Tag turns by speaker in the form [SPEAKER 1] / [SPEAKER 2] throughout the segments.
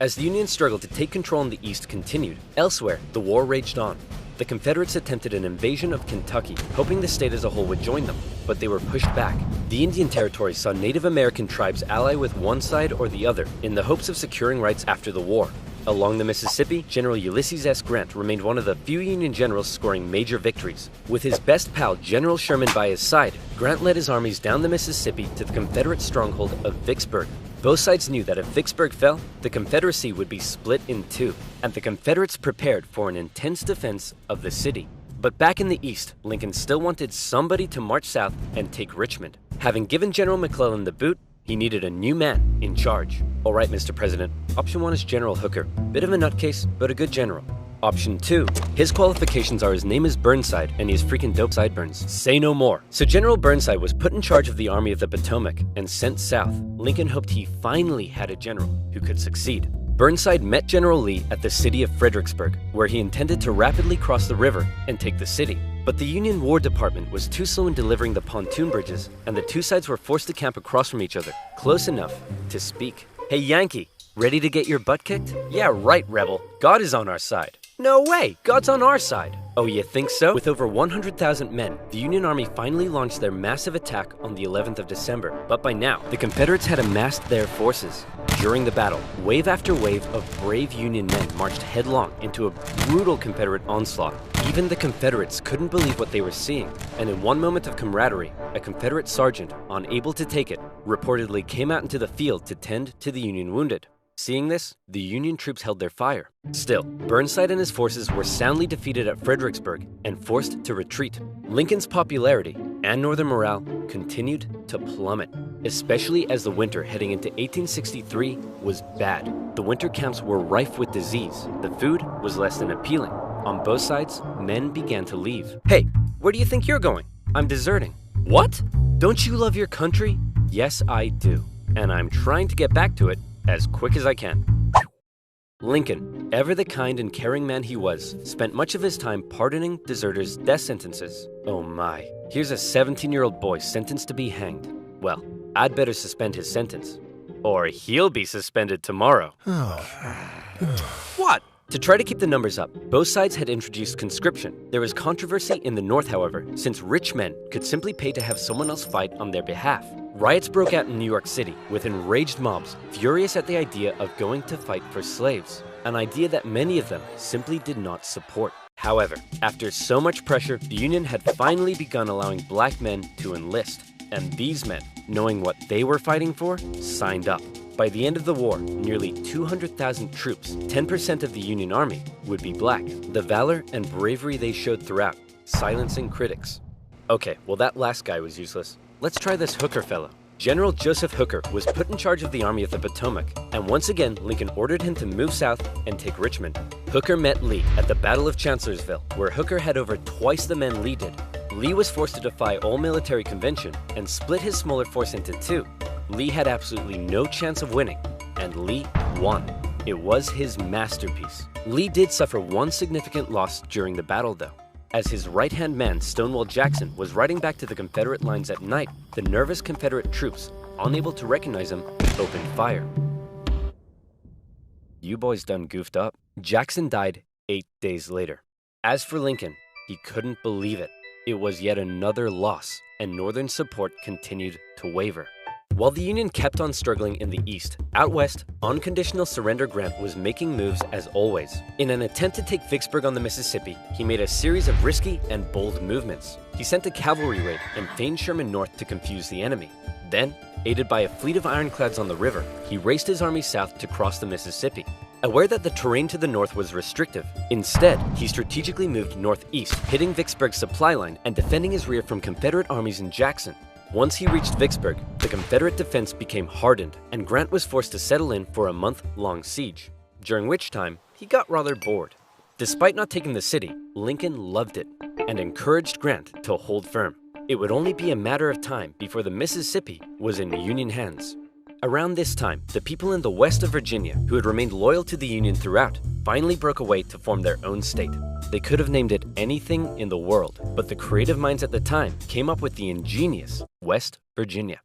[SPEAKER 1] As the Union struggle to take control in the East continued, elsewhere, the war raged on. The Confederates attempted an invasion of Kentucky, hoping the state as a whole would join them, but they were pushed back. The Indian Territory saw Native American tribes ally with one side or the other in the hopes of securing rights after the war. Along the Mississippi, General Ulysses S. Grant remained one of the few Union generals scoring major victories. With his best pal, General Sherman, by his side, Grant led his armies down the Mississippi to the Confederate stronghold of Vicksburg. Both sides knew that if Vicksburg fell, the Confederacy would be split in two, and the Confederates prepared for an intense defense of the city. But back in the East, Lincoln still wanted somebody to march south and take Richmond. Having given General McClellan the boot, he needed a new man in charge. All right, Mr. President, option 1 is General Hooker. Bit of a nutcase, but a good general. Option 2, his qualifications are his name is Burnside and he has freaking dope sideburns. Say no more. So General Burnside was put in charge of the Army of the Potomac and sent south. Lincoln hoped he finally had a general who could succeed. Burnside met General Lee at the city of Fredericksburg, where he intended to rapidly cross the river and take the city. But the Union War Department was too slow in delivering the pontoon bridges, and the two sides were forced to camp across from each other, close enough to speak. Hey Yankee, ready to get your butt kicked? Yeah, right, rebel. God is on our side. No way, God's on our side. Oh, you think so? With over 100,000 men, the Union Army finally launched their massive attack on the 11th of December. But by now, the Confederates had amassed their forces. During the battle, wave after wave of brave Union men marched headlong into a brutal Confederate onslaught. Even the Confederates couldn't believe what they were seeing, and in one moment of camaraderie, a Confederate sergeant, unable to take it, reportedly came out into the field to tend to the Union wounded. Seeing this, the Union troops held their fire. Still, Burnside and his forces were soundly defeated at Fredericksburg and forced to retreat. Lincoln's popularity and Northern morale continued to plummet, especially as the winter heading into 1863 was bad. The winter camps were rife with disease. The food was less than appealing. On both sides, men began to leave. Hey, where do you think you're going? I'm deserting. What? Don't you love your country? Yes, I do. And I'm trying to get back to it as quick as I can. Lincoln, ever the kind and caring man he was, spent much of his time pardoning deserters' death sentences. Oh my, here's a 17-year-old boy sentenced to be hanged. Well, I'd better suspend his sentence, or he'll be suspended tomorrow. What? To try to keep the numbers up, both sides had introduced conscription. There was controversy in the North, however, since rich men could simply pay to have someone else fight on their behalf. Riots broke out in New York City, with enraged mobs furious at the idea of going to fight for slaves, an idea that many of them simply did not support. However, after so much pressure, the Union had finally begun allowing black men to enlist, and these men, knowing what they were fighting for, signed up. By the end of the war, nearly 200,000 troops, 10% of the Union Army, would be black. The valor and bravery they showed throughout, silencing critics. Okay, well that last guy was useless. Let's try this Hooker fellow. General Joseph Hooker was put in charge of the Army of the Potomac, and once again, Lincoln ordered him to move south and take Richmond. Hooker met Lee at the Battle of Chancellorsville, where Hooker had over twice the men Lee did. Lee was forced to defy all military convention and split his smaller force into two. Lee had absolutely no chance of winning, and Lee won. It was his masterpiece. Lee did suffer one significant loss during the battle, though. As his right-hand man, Stonewall Jackson, was riding back to the Confederate lines at night, the nervous Confederate troops, unable to recognize him, opened fire. You boys done goofed up. Jackson died 8 days later. As for Lincoln, he couldn't believe it. It was yet another loss, and Northern support continued to waver. While the Union kept on struggling in the East, out west, unconditional surrender Grant was making moves as always. In an attempt to take Vicksburg on the Mississippi, he made a series of risky and bold movements. He sent a cavalry raid and feigned Sherman north to confuse the enemy. Then, aided by a fleet of ironclads on the river, he raced his army south to cross the Mississippi. Aware that the terrain to the north was restrictive, instead, he strategically moved northeast, hitting Vicksburg's supply line and defending his rear from Confederate armies in Jackson. Once he reached Vicksburg, the Confederate defense became hardened, and Grant was forced to settle in for a month-long siege, during which time he got rather bored. Despite not taking the city, Lincoln loved it and encouraged Grant to hold firm. It would only be a matter of time before the Mississippi was in Union hands. Around this time, the people in the west of Virginia, who had remained loyal to the Union throughout, finally broke away to form their own state. They could have named it anything in the world, but the creative minds at the time came up with the ingenious West Virginia.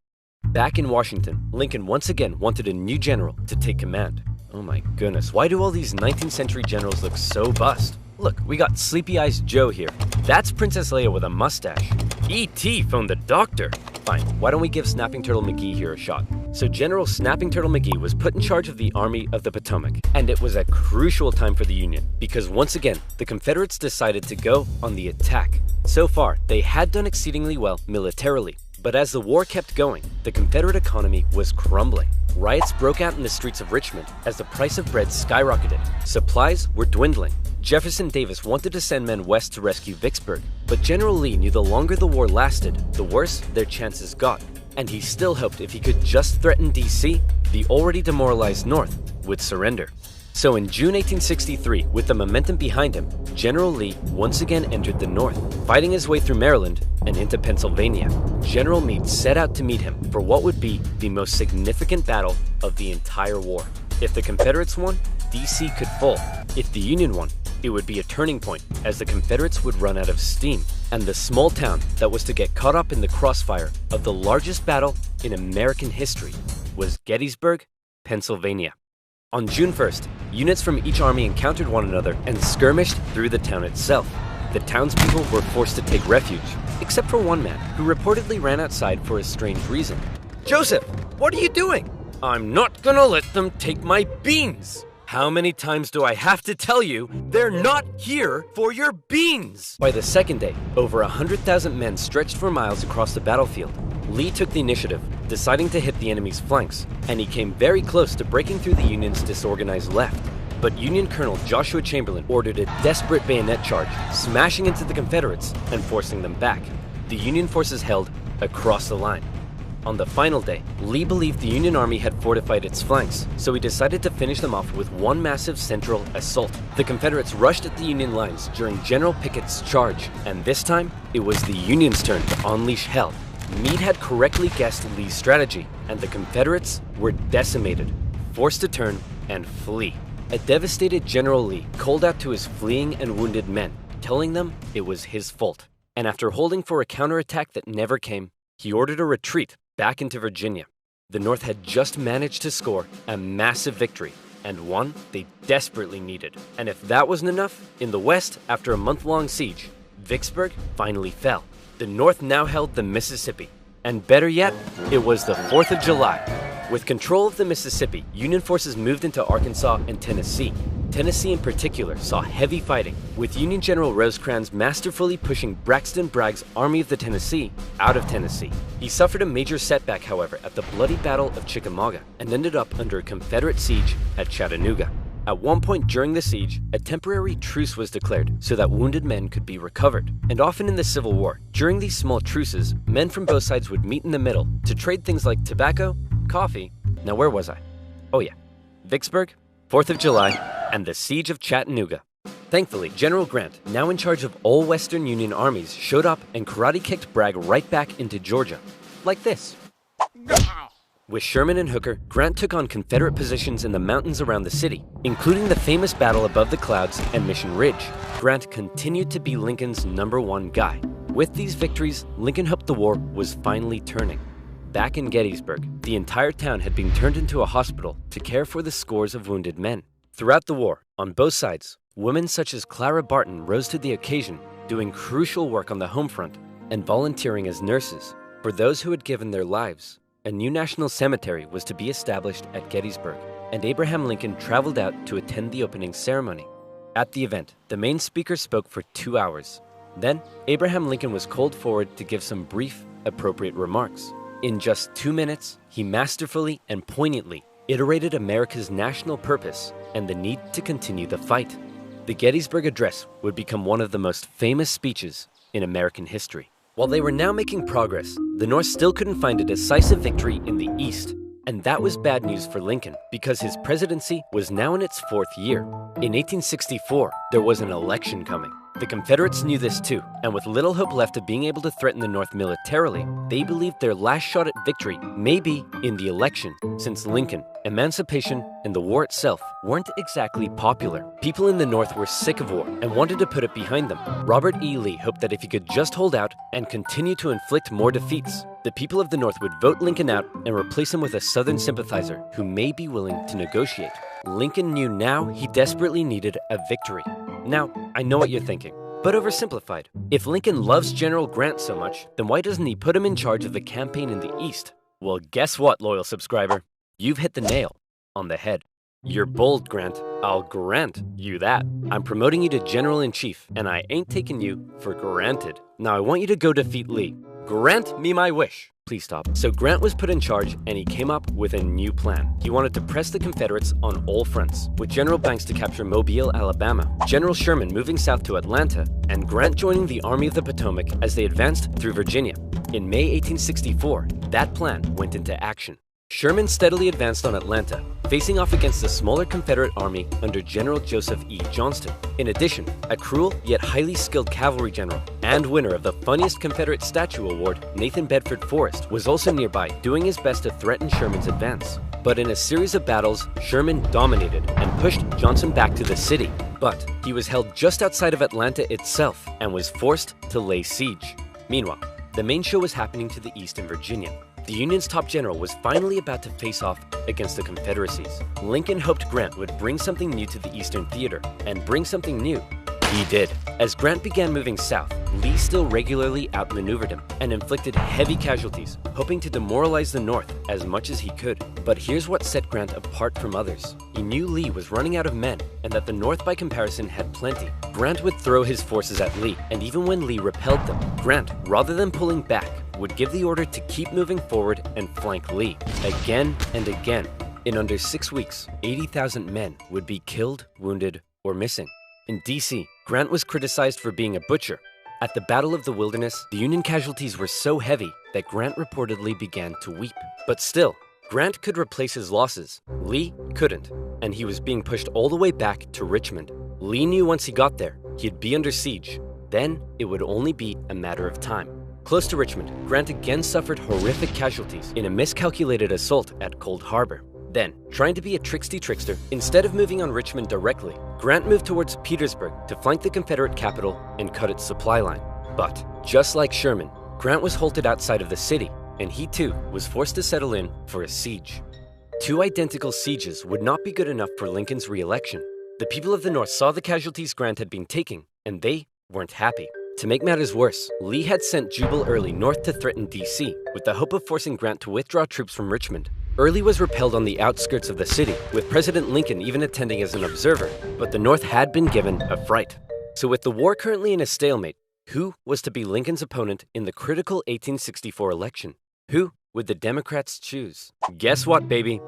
[SPEAKER 1] Back in Washington, Lincoln once again wanted a new general to take command. Oh my goodness, why do all these 19th century generals look so bust? Look, we got Sleepy Eyes Joe here. That's Princess Leia with a mustache. E.T. phoned the doctor. Fine, why don't we give Snapping Turtle McGee here a shot? So General Snapping Turtle McGee was put in charge of the Army of the Potomac, and it was a crucial time for the Union, because once again, the Confederates decided to go on the attack. So far, they had done exceedingly well militarily, but as the war kept going, the Confederate economy was crumbling. Riots broke out in the streets of Richmond as the price of bread skyrocketed. Supplies were dwindling. Jefferson Davis wanted to send men west to rescue Vicksburg, but General Lee knew the longer the war lasted, the worse their chances got. And he still hoped if he could just threaten D.C., the already demoralized North would surrender. So in June 1863, with the momentum behind him, General Lee once again entered the North, fighting his way through Maryland and into Pennsylvania. General Meade set out to meet him for what would be the most significant battle of the entire war. If the Confederates won, D.C. could fall. If the Union won, it would be a turning point, as the Confederates would run out of steam, and the small town that was to get caught up in the crossfire of the largest battle in American history was Gettysburg, Pennsylvania. On June 1st, units from each army encountered one another and skirmished through the town itself. The townspeople were forced to take refuge, except for one man who reportedly ran outside for a strange reason. "Joseph, what are you doing?" "I'm not gonna let them take my beans." "How many times do I have to tell you, they're not here for your beans?" By the second day, over 100,000 men stretched for miles across the battlefield. Lee took the initiative, deciding to hit the enemy's flanks, and he came very close to breaking through the Union's disorganized left. But Union Colonel Joshua Chamberlain ordered a desperate bayonet charge, smashing into the Confederates and forcing them back. The Union forces held across the line. On the final day, Lee believed the Union Army had fortified its flanks, so he decided to finish them off with one massive central assault. The Confederates rushed at the Union lines during General Pickett's charge, and this time, it was the Union's turn to unleash hell. Meade had correctly guessed Lee's strategy, and the Confederates were decimated, forced to turn and flee. A devastated General Lee called out to his fleeing and wounded men, telling them it was his fault. And after holding for a counterattack that never came, he ordered a retreat back into Virginia. The North had just managed to score a massive victory, and one they desperately needed. And if that wasn't enough, in the West, after a month-long siege, Vicksburg finally fell. The North now held the Mississippi. And better yet, it was the 4th of July. With control of the Mississippi, Union forces moved into Arkansas and Tennessee. Tennessee in particular saw heavy fighting, with Union General Rosecrans masterfully pushing Braxton Bragg's Army of the Tennessee out of Tennessee. He suffered a major setback, however, at the bloody Battle of Chickamauga, and ended up under a Confederate siege at Chattanooga. At one point during the siege, a temporary truce was declared so that wounded men could be recovered. And often in the Civil War, during these small truces, men from both sides would meet in the middle to trade things like tobacco, coffee. Now where was I? Oh yeah, Vicksburg, 4th of July, and the Siege of Chattanooga. Thankfully, General Grant, now in charge of all Western Union armies, showed up and karate-kicked Bragg right back into Georgia. Like this. With Sherman and Hooker, Grant took on Confederate positions in the mountains around the city, including the famous battle above the clouds and Mission Ridge. Grant continued to be Lincoln's #1 guy. With these victories, Lincoln hoped the war was finally turning. Back in Gettysburg, the entire town had been turned into a hospital to care for the scores of wounded men. Throughout the war, on both sides, women such as Clara Barton rose to the occasion, doing crucial work on the home front and volunteering as nurses. For those who had given their lives, a new national cemetery was to be established at Gettysburg, and Abraham Lincoln traveled out to attend the opening ceremony. At the event, the main speaker spoke for 2 hours. Then, Abraham Lincoln was called forward to give some brief, appropriate remarks. In just 2 minutes, he masterfully and poignantly iterated America's national purpose and the need to continue the fight. The Gettysburg Address would become one of the most famous speeches in American history. While they were now making progress, the North still couldn't find a decisive victory in the East. And that was bad news for Lincoln, because his presidency was now in its 4th year. In 1864, there was an election coming. The Confederates knew this too, and with little hope left of being able to threaten the North militarily, they believed their last shot at victory may be in the election, since Lincoln, emancipation, and the war itself weren't exactly popular. People in the North were sick of war and wanted to put it behind them. Robert E. Lee hoped that if he could just hold out and continue to inflict more defeats, The people of the North would vote Lincoln out and replace him with a Southern sympathizer who may be willing to negotiate. Lincoln knew now he desperately needed a victory. Now, I know what you're thinking, but oversimplified. If Lincoln loves General Grant so much, then why doesn't he put him in charge of the campaign in the East? Well, guess what, loyal subscriber? You've hit the nail on the head. You're bold, Grant. I'll grant you that. I'm promoting you to General-in-Chief, and I ain't taking you for granted. Now I want you to go defeat Lee. Grant me my wish. Please stop. So Grant was put in charge, and he came up with a new plan. He wanted to press the Confederates on all fronts, with General Banks to capture Mobile, Alabama, General Sherman moving south to Atlanta, and Grant joining the Army of the Potomac as they advanced through Virginia. In May 1864, that plan went into action. Sherman steadily advanced on Atlanta, facing off against the smaller Confederate army under General Joseph E. Johnston. In addition, a cruel yet highly skilled cavalry general and winner of the funniest Confederate statue award, Nathan Bedford Forrest, was also nearby, doing his best to threaten Sherman's advance. But in a series of battles, Sherman dominated and pushed Johnson back to the city. But he was held just outside of Atlanta itself and was forced to lay siege. Meanwhile, the main show was happening to the east in Virginia. The Union's top general was finally about to face off against the Confederacies. Lincoln hoped Grant would bring something new to the Eastern Theater, and bring something new he did. As Grant began moving south, Lee still regularly outmaneuvered him and inflicted heavy casualties, hoping to demoralize the North as much as he could. But here's what set Grant apart from others. He knew Lee was running out of men and that the North by comparison had plenty. Grant would throw his forces at Lee, and even when Lee repelled them, Grant, rather than pulling back, would give the order to keep moving forward and flank Lee, again and again. In under 6 weeks, 80,000 men would be killed, wounded, or missing. In D.C., Grant was criticized for being a butcher. At the Battle of the Wilderness, the Union casualties were so heavy that Grant reportedly began to weep. But still, Grant could replace his losses. Lee couldn't, and he was being pushed all the way back to Richmond. Lee knew once he got there, he'd be under siege. Then, it would only be a matter of time. Close to Richmond, Grant again suffered horrific casualties in a miscalculated assault at Cold Harbor. Then, trying to be a tricksy trickster, instead of moving on Richmond directly, Grant moved towards Petersburg to flank the Confederate capital and cut its supply line. But, just like Sherman, Grant was halted outside of the city, and he too was forced to settle in for a siege. 2 identical sieges would not be good enough for Lincoln's re-election. The people of the North saw the casualties Grant had been taking, and they weren't happy. To make matters worse, Lee had sent Jubal Early north to threaten D.C., with the hope of forcing Grant to withdraw troops from Richmond. Early was repelled on the outskirts of the city, with President Lincoln even attending as an observer, but the North had been given a fright. So with the war currently in a stalemate, who was to be Lincoln's opponent in the critical 1864 election? Who would the Democrats choose? Guess what, baby?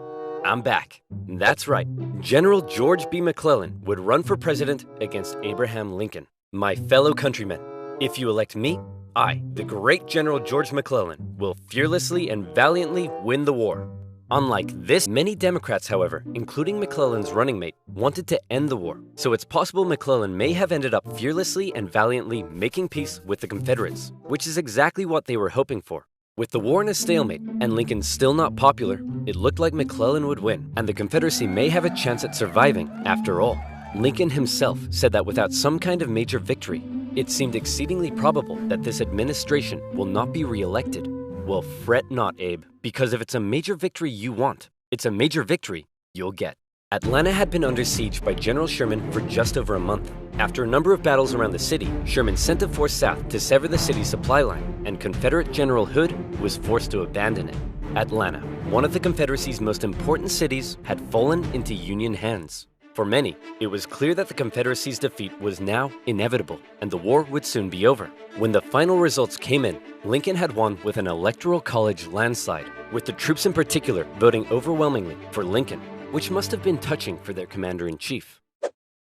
[SPEAKER 1] I'm back. That's right. General George B. McClellan would run for president against Abraham Lincoln. My fellow countrymen, if you elect me, I, the great General George McClellan, will fearlessly and valiantly win the war. Unlike this, many Democrats, however, including McClellan's running mate, wanted to end the war. So it's possible McClellan may have ended up fearlessly and valiantly making peace with the Confederates, which is exactly what they were hoping for. With the war in a stalemate and Lincoln still not popular, it looked like McClellan would win, and the Confederacy may have a chance at surviving after all. Lincoln himself said that without some kind of major victory, it seemed exceedingly probable that this administration will not be re-elected. Well, fret not, Abe, because if it's a major victory you want, it's a major victory you'll get. Atlanta had been under siege by General Sherman for just over a month. After a number of battles around the city, Sherman sent a force south to sever the city's supply line, and Confederate General Hood was forced to abandon it. Atlanta, one of the Confederacy's most important cities, had fallen into Union hands. For many, it was clear that the Confederacy's defeat was now inevitable, and the war would soon be over. When the final results came in, Lincoln had won with an electoral college landslide, with the troops in particular voting overwhelmingly for Lincoln, which must have been touching for their commander-in-chief.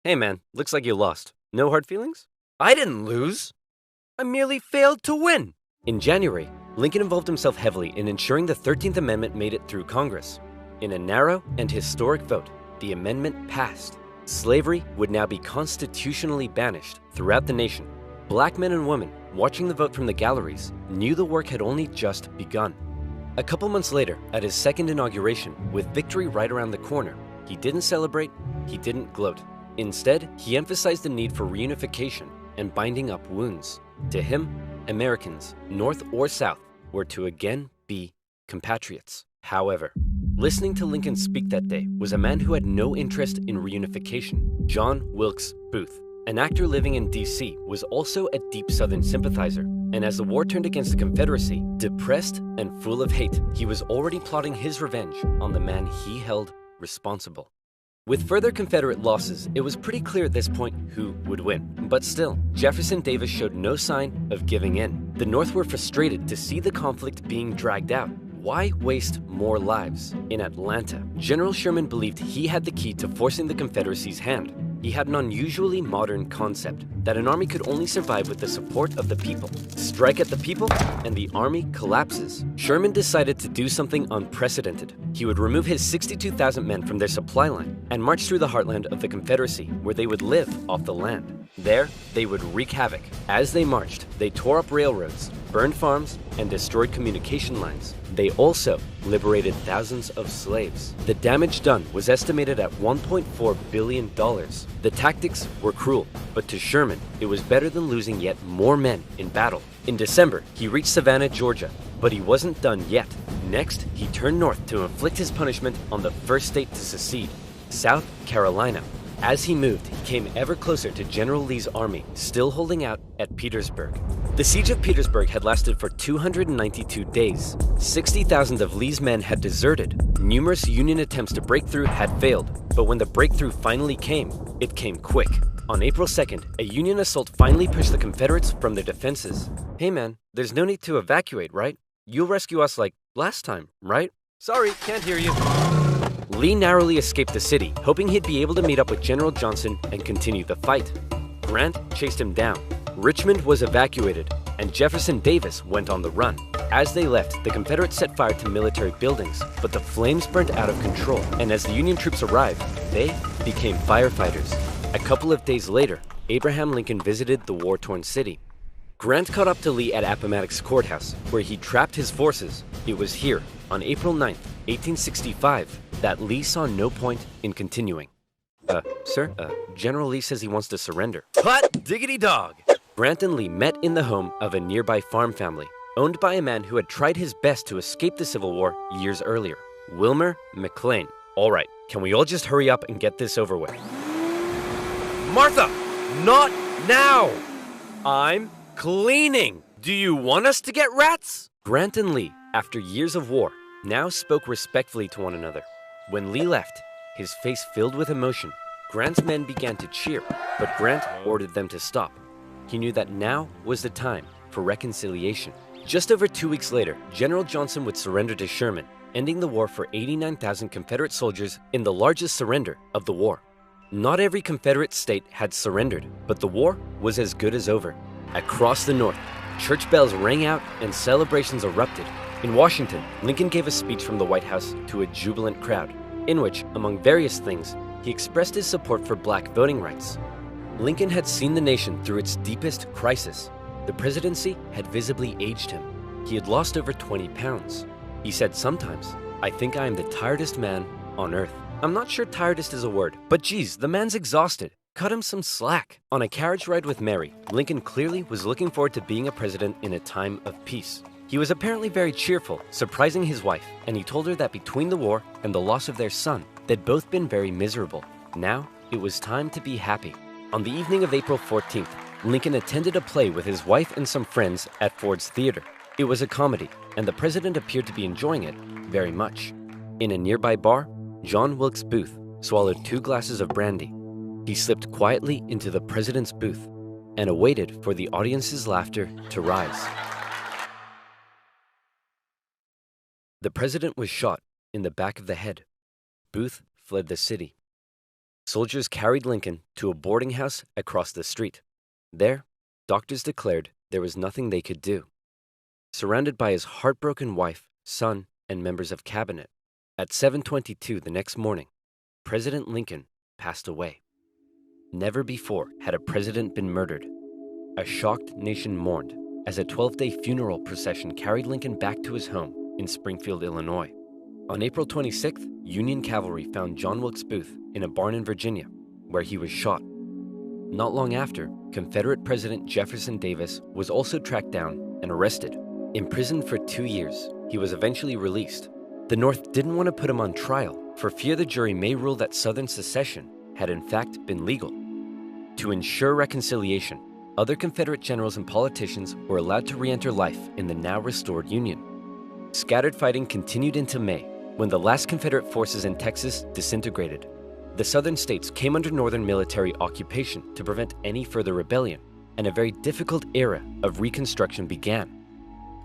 [SPEAKER 1] Hey man, looks like you lost. No hard feelings? I didn't lose. I merely failed to win. In January, Lincoln involved himself heavily in ensuring the 13th Amendment made it through Congress. In a narrow and historic vote, the amendment passed. Slavery would now be constitutionally banished throughout the nation. Black men and women, watching the vote from the galleries, knew the work had only just begun. A couple months later, at his second inauguration, with victory right around the corner, he didn't celebrate, he didn't gloat. Instead, he emphasized the need for reunification and binding up wounds. To him, Americans, North or South, were to again be compatriots. However, listening to Lincoln speak that day was a man who had no interest in reunification, John Wilkes Booth. An actor living in D.C. was also a deep Southern sympathizer, and as the war turned against the Confederacy, depressed and full of hate, he was already plotting his revenge on the man he held responsible. With further Confederate losses, it was pretty clear at this point who would win. But still, Jefferson Davis showed no sign of giving in. The North were frustrated to see the conflict being dragged out. Why waste more lives? In Atlanta, General Sherman believed he had the key to forcing the Confederacy's hand. He had an unusually modern concept that an army could only survive with the support of the people. Strike at the people, and the army collapses. Sherman decided to do something unprecedented. He would remove his 62,000 men from their supply line and march through the heartland of the Confederacy, where they would live off the land. There, they would wreak havoc. As they marched, they tore up railroads, burned farms, and destroyed communication lines. They also liberated thousands of slaves. The damage done was estimated at $1.4 billion. The tactics were cruel, but to Sherman, it was better than losing yet more men in battle. In December, he reached Savannah, Georgia, but he wasn't done yet. Next, he turned north to inflict his punishment on the first state to secede, South Carolina. As he moved, he came ever closer to General Lee's army, still holding out at Petersburg. The siege of Petersburg had lasted for 292 days. 60,000 of Lee's men had deserted. Numerous Union attempts to break through had failed, but when the breakthrough finally came, it came quick. On April 2nd, a Union assault finally pushed the Confederates from their defenses. Hey man, there's no need to evacuate, right? You'll rescue us like last time, right? Sorry, can't hear you. Lee narrowly escaped the city, hoping he'd be able to meet up with General Johnson and continue the fight. Grant chased him down. Richmond was evacuated, and Jefferson Davis went on the run. As they left, the Confederates set fire to military buildings, but the flames burnt out of control, and as the Union troops arrived, they became firefighters. A couple of days later, Abraham Lincoln visited the war-torn city. Grant caught up to Lee at Appomattox Courthouse, where he trapped his forces. It was here, on April 9th, 1865, that Lee saw no point in continuing. Sir, General Lee says he wants to surrender. Hot diggity dog! Grant and Lee met in the home of a nearby farm family, owned by a man who had tried his best to escape the Civil War years earlier, Wilmer McLean. All right, can we all just hurry up and get this over with? Martha, not now! I'm cleaning! Do you want us to get rats? Grant and Lee, after years of war, now spoke respectfully to one another. When Lee left, his face filled with emotion, Grant's men began to cheer, but Grant ordered them to stop. He knew that now was the time for reconciliation. Just over 2 weeks later, General Johnson would surrender to Sherman, ending the war for 89,000 Confederate soldiers in the largest surrender of the war. Not every Confederate state had surrendered, but the war was as good as over. Across the North, church bells rang out and celebrations erupted. In Washington, Lincoln gave a speech from the White House to a jubilant crowd, in which, among various things, he expressed his support for black voting rights. Lincoln had seen the nation through its deepest crisis. The presidency had visibly aged him. He had lost over 20 pounds. He said sometimes, "I think I am the tiredest man on earth." I'm not sure tiredest is a word, but geez, the man's exhausted. Cut him some slack. On a carriage ride with Mary, Lincoln clearly was looking forward to being a president in a time of peace. He was apparently very cheerful, surprising his wife, and he told her that between the war and the loss of their son, they'd both been very miserable. Now, it was time to be happy. On the evening of April 14th, Lincoln attended a play with his wife and some friends at Ford's Theater. It was a comedy, and the president appeared to be enjoying it very much. In a nearby bar, John Wilkes Booth swallowed 2 glasses of brandy. He slipped quietly into the president's booth and awaited for the audience's laughter to rise. The president was shot in the back of the head. Booth fled the city. Soldiers carried Lincoln to a boarding house across the street. There, doctors declared there was nothing they could do. Surrounded by his heartbroken wife, son, and members of cabinet, at 7:22 the next morning, President Lincoln passed away. Never before had a president been murdered. A shocked nation mourned as a 12-day funeral procession carried Lincoln back to his home in Springfield, Illinois. On April 26th, Union cavalry found John Wilkes Booth in a barn in Virginia, where he was shot. Not long after, Confederate President Jefferson Davis was also tracked down and arrested. Imprisoned for 2 years, he was eventually released. The North didn't want to put him on trial for fear the jury may rule that Southern secession had in fact been legal. To ensure reconciliation, other Confederate generals and politicians were allowed to re-enter life in the now restored Union. Scattered fighting continued into May, when the last Confederate forces in Texas disintegrated. The Southern states came under Northern military occupation to prevent any further rebellion, and a very difficult era of Reconstruction began.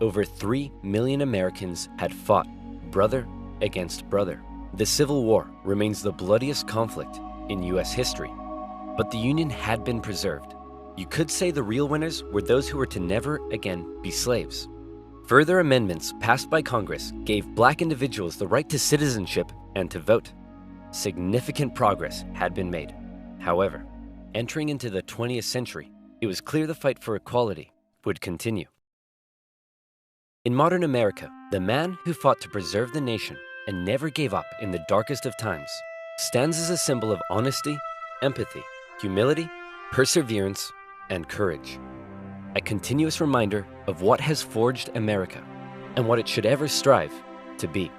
[SPEAKER 1] Over 3 million Americans had fought, brother against brother. The Civil War remains the bloodiest conflict in U.S. history, but the Union had been preserved. You could say the real winners were those who were to never again be slaves. Further amendments passed by Congress gave Black individuals the right to citizenship and to vote. Significant progress had been made. However, entering into the 20th century, it was clear the fight for equality would continue. In modern America, the man who fought to preserve the nation and never gave up in the darkest of times stands as a symbol of honesty, empathy, humility, perseverance, and courage. A continuous reminder of what has forged America and what it should ever strive to be.